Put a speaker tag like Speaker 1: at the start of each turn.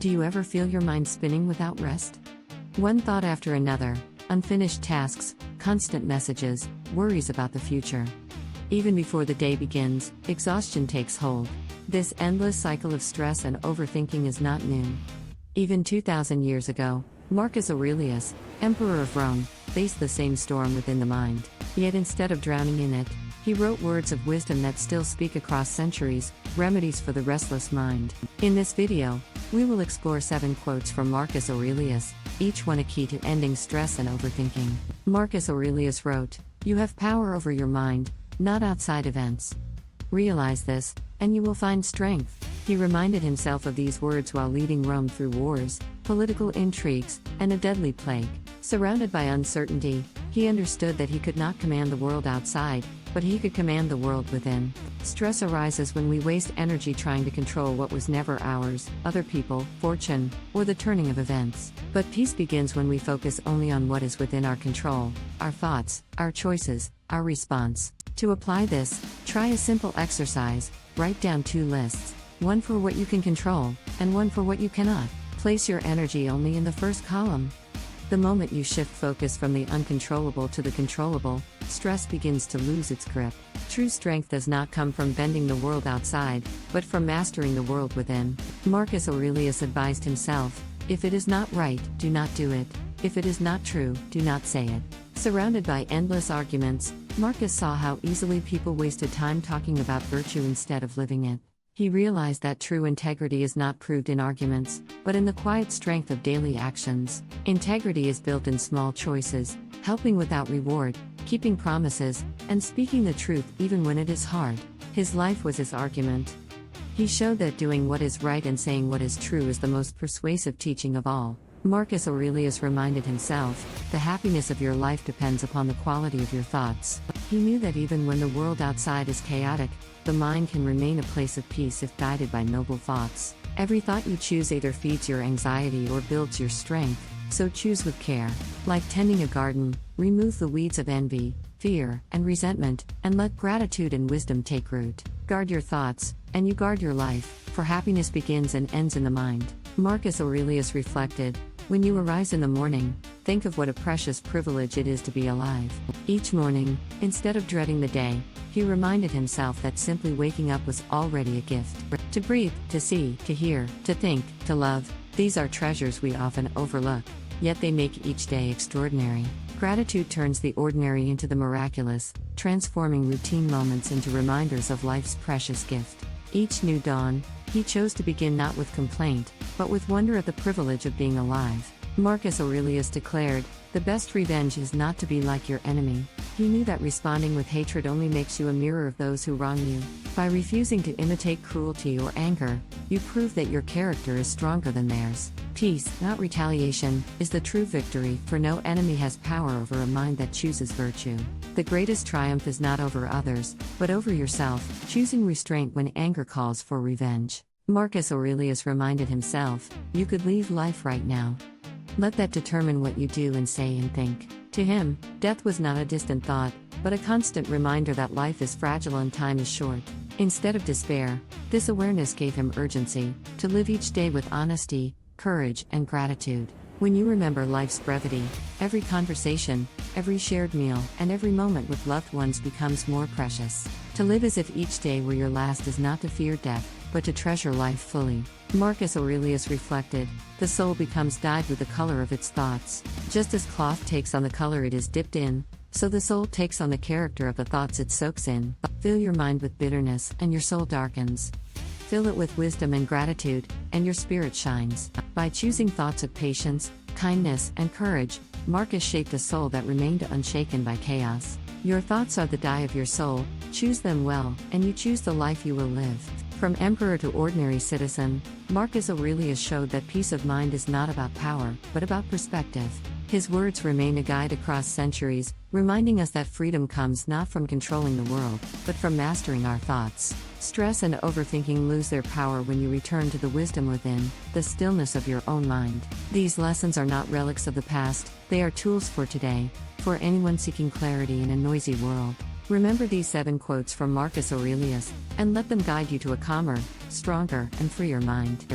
Speaker 1: Do you ever feel your mind spinning without rest? One thought after another, unfinished tasks, constant messages, worries about the future. Even before the day begins, exhaustion takes hold. This endless cycle of stress and overthinking is not new. Even 2,000 years ago, Marcus Aurelius, Emperor of Rome, faced the same storm within the mind. Yet instead of drowning in it, he wrote words of wisdom that still speak across centuries, remedies for the restless mind. In this video, we will explore 7 quotes from Marcus Aurelius, each one a key to ending stress and overthinking. Marcus Aurelius wrote, "You have power over your mind, not outside events. Realize this, and you will find strength." He reminded himself of these words while leading Rome through wars, political intrigues, and a deadly plague. Surrounded by uncertainty, he understood that he could not command the world outside, but he could command the world within. Stress arises when we waste energy trying to control what was never ours, other people, fortune, or the turning of events. But peace begins when we focus only on what is within our control, our thoughts, our choices, our response. To apply this, try a simple exercise: write down 2 lists, one for what you can control, and one for what you cannot. Place your energy only in the first column. The moment you shift focus from the uncontrollable to the controllable, stress begins to lose its grip. True strength does not come from bending the world outside, but from mastering the world within. Marcus Aurelius advised himself, "If it is not right, do not do it. If it is not true, do not say it." Surrounded by endless arguments, Marcus saw how easily people wasted time talking about virtue instead of living it. He realized that true integrity is not proved in arguments, but in the quiet strength of daily actions. Integrity is built in small choices, helping without reward, keeping promises, and speaking the truth even when it is hard. His life was his argument. He showed that doing what is right and saying what is true is the most persuasive teaching of all. Marcus Aurelius reminded himself, "The happiness of your life depends upon the quality of your thoughts." He knew that even when the world outside is chaotic, the mind can remain a place of peace if guided by noble thoughts. Every thought you choose either feeds your anxiety or builds your strength, so choose with care. Like tending a garden, remove the weeds of envy, fear, and resentment, and let gratitude and wisdom take root. Guard your thoughts, and you guard your life, for happiness begins and ends in the mind. Marcus Aurelius reflected, "When you arise in the morning, think of what a precious privilege it is to be alive." Each morning, instead of dreading the day, he reminded himself that simply waking up was already a gift. To breathe, to see, to hear, to think, to love, these are treasures we often overlook, yet they make each day extraordinary. Gratitude turns the ordinary into the miraculous, transforming routine moments into reminders of life's precious gift. Each new dawn, he chose to begin not with complaint, but with wonder at the privilege of being alive. Marcus Aurelius declared, "The best revenge is not to be like your enemy." He knew that responding with hatred only makes you a mirror of those who wrong you. By refusing to imitate cruelty or anger, you prove that your character is stronger than theirs. Peace, not retaliation, is the true victory, for no enemy has power over a mind that chooses virtue. The greatest triumph is not over others, but over yourself, choosing restraint when anger calls for revenge. Marcus Aurelius reminded himself, "You could leave life right now. Let that determine what you do and say and think." To him, death was not a distant thought, but a constant reminder that life is fragile and time is short. Instead of despair, this awareness gave him urgency, to live each day with honesty, courage, and gratitude. When you remember life's brevity, every conversation, every shared meal, and every moment with loved ones becomes more precious. To live as if each day were your last is not to fear death, but to treasure life fully. Marcus Aurelius reflected, "The soul becomes dyed with the color of its thoughts. Just as cloth takes on the color it is dipped in, so the soul takes on the character of the thoughts it soaks in. Fill your mind with bitterness, and your soul darkens. Fill it with wisdom and gratitude, and your spirit shines." By choosing thoughts of patience, kindness, and courage, Marcus shaped a soul that remained unshaken by chaos. Your thoughts are the dye of your soul, choose them well, and you choose the life you will live. From emperor to ordinary citizen, Marcus Aurelius showed that peace of mind is not about power, but about perspective. His words remain a guide across centuries, reminding us that freedom comes not from controlling the world, but from mastering our thoughts. Stress and overthinking lose their power when you return to the wisdom within, the stillness of your own mind. These lessons are not relics of the past, they are tools for today, for anyone seeking clarity in a noisy world. Remember these 7 quotes from Marcus Aurelius, and let them guide you to a calmer, stronger, and freer mind.